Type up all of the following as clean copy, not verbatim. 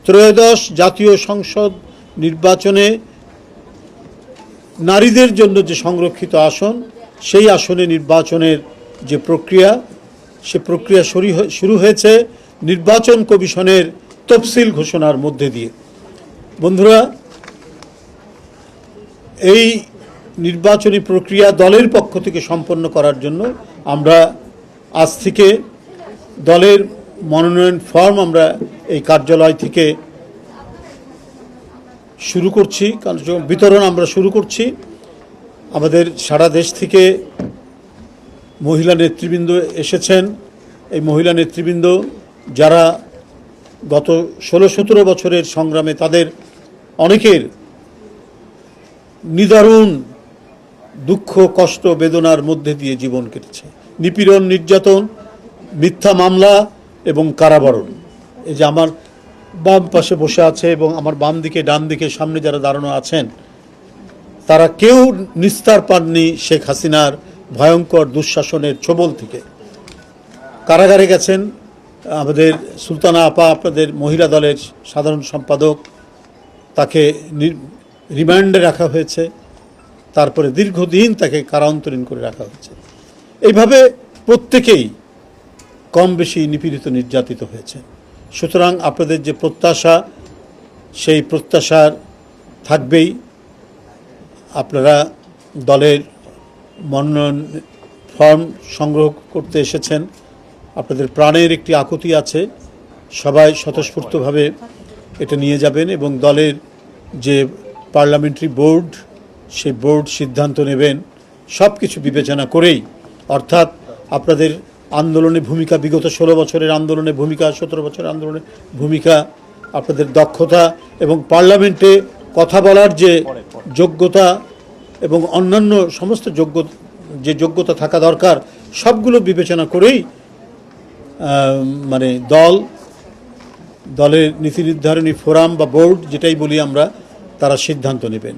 ত্রয়োদশ জাতীয় সংসদ নির্বাচনে নারীদের জন্য যে সংরক্ষিত আসন, সেই আসনে নির্বাচনের যে প্রক্রিয়া, সে প্রক্রিয়া শুরু হয়েছে নির্বাচন কমিশনের তফসিল ঘোষণার মধ্যে দিয়ে। বন্ধুরা, এই নির্বাচনী প্রক্রিয়া দলের পক্ষ থেকে সম্পন্ন করার জন্য আমরা আজ থেকে দলের মনোনয়ন ফর্ম আমরা এই কার্যালয় থেকে শুরু করছি, বিতরণ আমরা শুরু করছি। আমাদের সারা দেশ থেকে মহিলা নেতৃবৃন্দ এসেছেন। এই মহিলা নেতৃবৃন্দ যারা গত 16-17 বছরের সংগ্রামে তাদের অনেকের নিদারুণ দুঃখ, কষ্ট, বেদনার মধ্যে দিয়ে জীবন কেটেছে। নিপীড়ন, নির্যাতন, মিথ্যা মামলা এবং কারাবরণ। এই যে আমার বাম পাশে বসে আছে এবং আমার বাম দিকে, ডান দিকে, সামনে যারা দাঁড়ানো আছেন, তারা কেউ নিস্তার পাননি শেখ হাসিনার ভয়ঙ্কর দুঃশাসনের ছোবল থেকে। কারাগারে গেছেন আমাদের সুলতানা আপা, আপনাদের মহিলা দলের সাধারণ সম্পাদক, তাকে রিমান্ডে রাখা হয়েছে, তারপরে দীর্ঘদিন তাকে কারান্তরীণ করে রাখা হয়েছে। এইভাবে প্রত্যেকেই কম বেশি নিপীড়িত, নির্যাতিত হয়েছে। সুতরাং আপনাদের যে প্রত্যাশা, সেই প্রত্যাশার থাকবেই। আপনারা দলের মনোনয়ন ফর্ম সংগ্রহ করতে এসেছেন, আপনাদের প্রাণের একটি আকুতি আছে, সবাই স্বতঃস্ফূর্তভাবে এটা নিয়ে যাবেন এবং দলের যে পার্লামেন্টারি বোর্ড, সেই বোর্ড সিদ্ধান্ত নেবেন সব কিছু বিবেচনা করেই। অর্থাৎ আপনাদের আন্দোলনে ভূমিকা, বিগত 16 বছরের আন্দোলনে ভূমিকা, 17 বছরের আন্দোলনের ভূমিকা, আপনাদের দক্ষতা এবং পার্লামেন্টে কথা বলার যে যোগ্যতা এবং অন্যান্য সমস্ত যে যোগ্যতা থাকা দরকার, সবগুলো বিবেচনা করেই মানে দলের নীতি নির্ধারণী ফোরাম বা বোর্ড, যেটাই বলি আমরা, তারা সিদ্ধান্ত নেবেন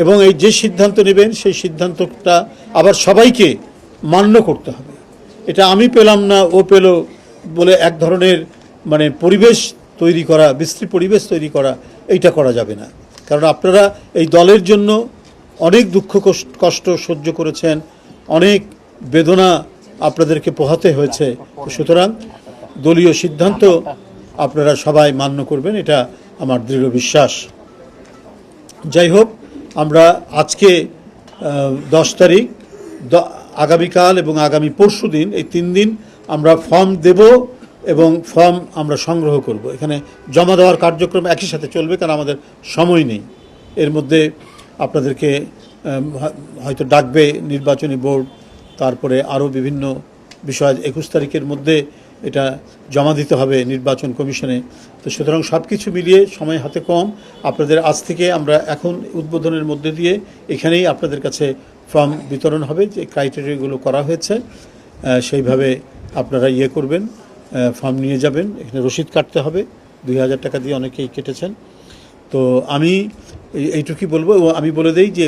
এবং এই যে সিদ্ধান্ত নেবেন সেই সিদ্ধান্তটা আবার সবাইকে মান্য করতে হবে। এটা আমি পেলাম না, ও পেল বলে এক ধরনের মানে পরিবেশ তৈরি করা, বিশ্রী পরিবেশ তৈরি করা, এইটা করা যাবে না। কারণ আপনারা এই দলের জন্য অনেক দুঃখ কষ্ট সহ্য করেছেন, অনেক বেদনা আপনাদেরকে পোহাতে হয়েছে। সুতরাং দলীয় সিদ্ধান্ত আপনারা সবাই মান্য করবেন, এটা আমার দৃঢ় বিশ্বাস। যাই হোক, আমরা আজকে 10 তারিখ, আগামীকাল এবং আগামী পরশু দিন, এই 3 দিন আমরা ফর্ম দেব এবং ফর্ম আমরা সংগ্রহ করব। এখানে জমা দেওয়ার কার্যক্রম একই সাথে চলবে, কারণ আমাদের সময় নেই। এর মধ্যে আপনাদেরকে হয়তো ডাকবে নির্বাচনী বোর্ড, তারপরে আরও বিভিন্ন বিষয় 21 তারিখের মধ্যে এটা জমা দিতে হবে নির্বাচন কমিশনে। তো সুতরাং সব কিছু মিলিয়ে সময় হাতে কম। আপনাদের আজ থেকে আমরা এখন উদ্বোধনের মধ্যে দিয়ে এখানেই আপনাদের কাছে ফর্ম বিতরণ হবে, যে ক্রাইটেরিয়াগুলো করা হয়েছে সেইভাবে আপনারা করবেন, ফর্ম নিয়ে যাবেন। এখানে রসিদ কাটতে হবে, 2000 টাকা দিয়ে অনেকেই কেটেছেন। তো আমি এইটুকুই বলবো। এবং আমি বলে দিই যে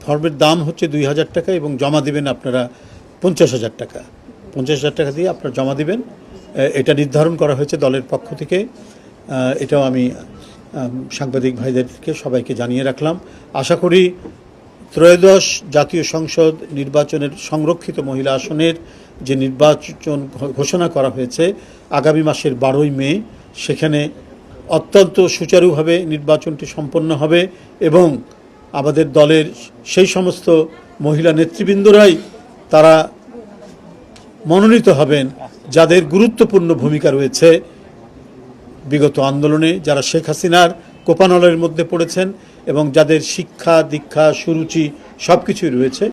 ফর্মের দাম হচ্ছে 2000 টাকা এবং জমা দেবেন আপনারা 50,000 টাকা। 50,000 টাকা দিয়ে আপনারা জমা দিবেন, এটা নির্ধারণ করা হয়েছে দলের পক্ষ থেকে। এটাও আমি সাংবাদিক ভাইদেরকে সবাইকে জানিয়ে রাখলাম। আশা করি ত্রয়োদশ জাতীয় সংসদ নির্বাচনের সংরক্ষিত মহিলা আসনের যে নির্বাচন ঘোষণা করা হয়েছে আগামী মাসের 12ই মে, সেখানে অত্যন্ত সুচারুভাবে নির্বাচনটি সম্পন্ন হবে এবং আমাদের দলের সেই সমস্ত মহিলা নেতৃবৃন্দরাই তারা মনোনীত হবেন যাদের গুরুত্বপূর্ণ ভূমিকা রয়েছে বিগত আন্দোলনে, যারা শেখ হাসিনার কোপানলের মধ্যে পড়েছেন এবং যাদের শিক্ষা, দীক্ষা, সুরুচি সব কিছুই রয়েছে।